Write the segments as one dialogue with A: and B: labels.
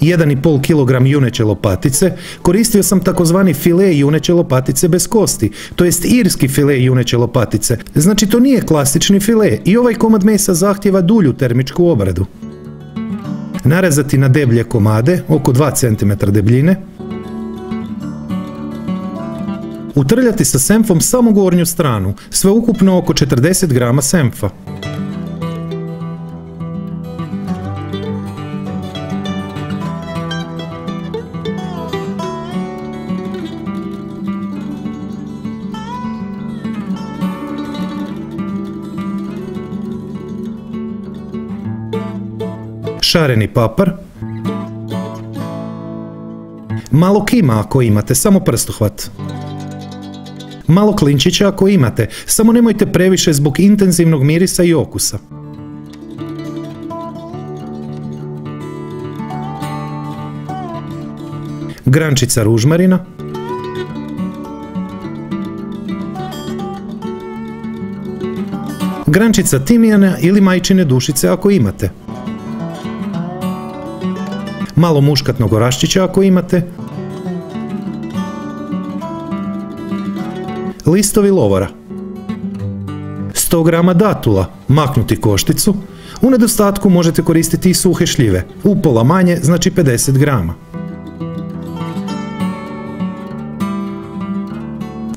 A: 1,5 kg juneće lopatice, koristio sam takozvani file juneće lopatice bez kosti, to jest irski file juneće lopatice, znači to nije klasični file i ovaj komad mesa zahtjeva dulju termičku obradu. Narezati na deblje komade, oko 2 cm debljine. Utrljati sa senfom samo gornju stranu, sveukupno oko 40 g senfa. Šareni papar, malo kima ako imate, samo prstohvat, malo klinčića ako imate, samo nemojte previše zbog intenzivnog mirisa i okusa. Grančica ružmarina, grančica timijana ili majčine dušice ako imate, malo muškatnog oraščića ako imate, listovi lovora, 100 g datula, maknuti košticu, u nedostatku možete koristiti i suhe šljive, upola manje, znači 50 g.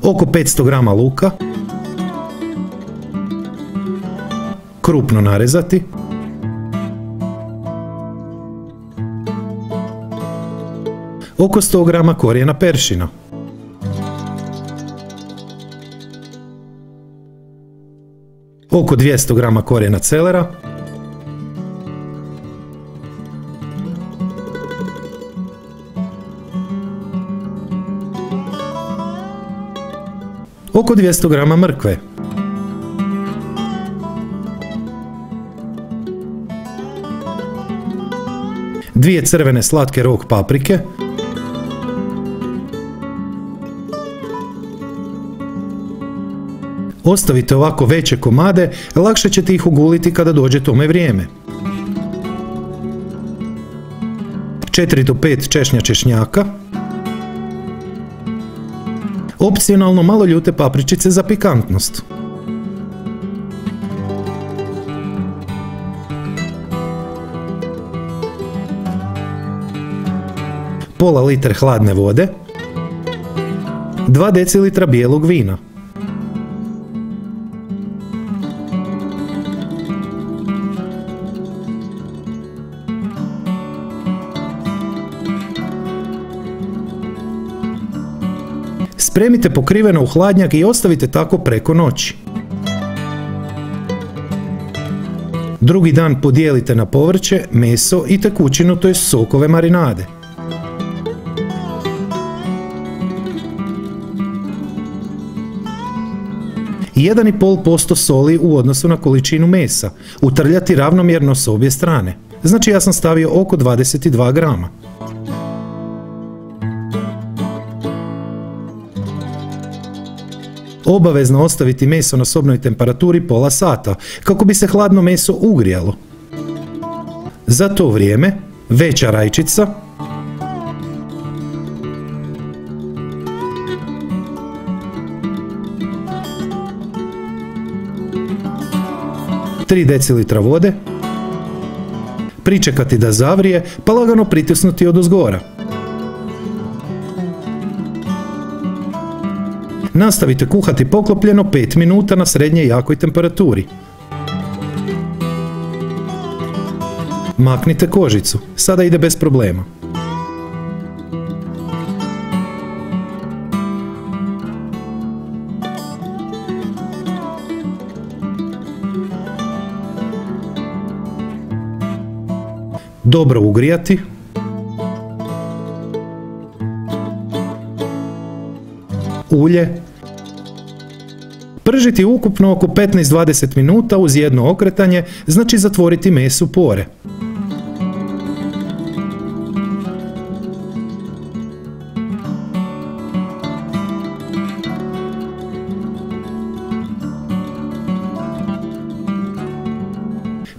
A: Oko 500 g luka, krupno narezati, oko 100 g korijena peršina, oko 200 g korijena celera, oko 200 g mrkve, dvije crvene slatke rog paprike, ostavite ovako veće komade, lakše ćete ih uguliti kada dođe tome vrijeme. 4 do 5 češnja češnjaka, opcionalno malo ljute papričice za pikantnost. Pola litre hladne vode, 2 decilitra bijelog vina. Spremite pokriveno u hladnjak i ostavite tako preko noći. Drugi dan podijelite na povrće, meso i tekućinu, to je sokove marinade. I 1,5% soli u odnosu na količinu mesa, utrljati ravnomjerno s obje strane. Znači ja sam stavio oko 22 grama. Obavezno ostaviti meso na sobnoj temperaturi pola sata, kako bi se hladno meso ugrijalo. Za to vrijeme, veća rajčica, tri decilitra vode, pričekati da zavrije, pa lagano pritisnuti odozgora. Nastavite kuhati poklopljeno 5 minuta na srednje jakoj temperaturi. Maknite kožicu, sada ide bez problema. Dobro ugrijati. Ulje. Pržiti ukupno oko 15-20 minuta uz jedno okretanje, znači zatvoriti mesu pore.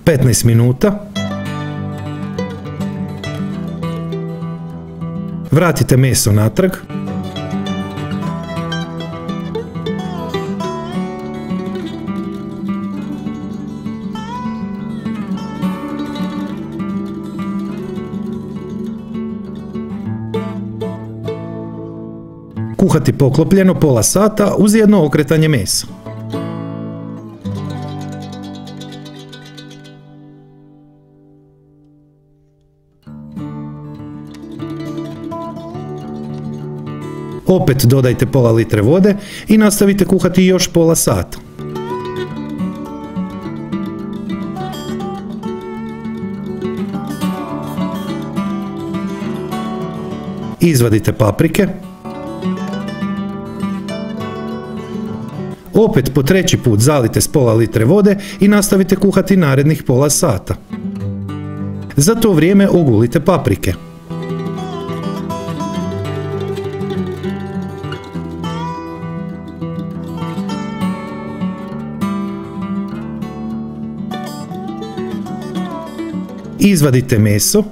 A: ...15 minuta... Vratite meso natrag. Kuhati poklopljeno pola sata uz jedno okretanje mesa. Opet dodajte pola litre vode i nastavite kuhati još pola sata. Izvadite paprike. Opet po treći put zalite s pola litre vode i nastavite kuhati narednih pola sata. Za to vrijeme ogulite paprike. Izvadite meso.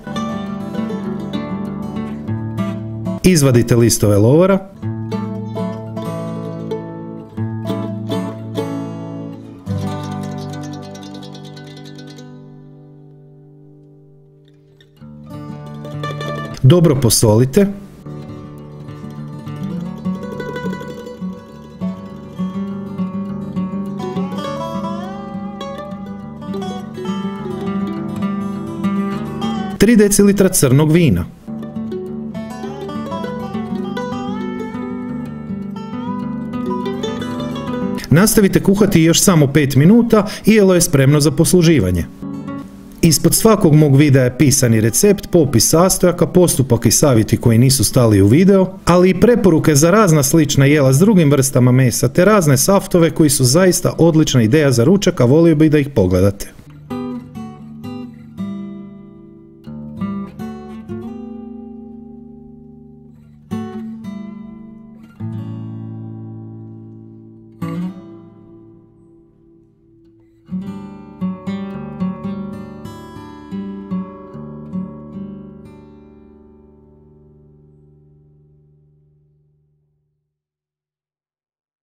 A: Izvadite listove lovora. Dobro posolite. Tri decilitra crnog vina. Nastavite kuhati još samo 5 minuta i jelo je spremno za posluživanje. Ispod svakog mog videa je pisani recept, popis sastojaka, postupak i savjeti koji nisu stali u video, ali i preporuke za razna slična jela s drugim vrstama mesa te razne saftove koji su zaista odlična ideja za ručak, a volio bih da ih pogledate.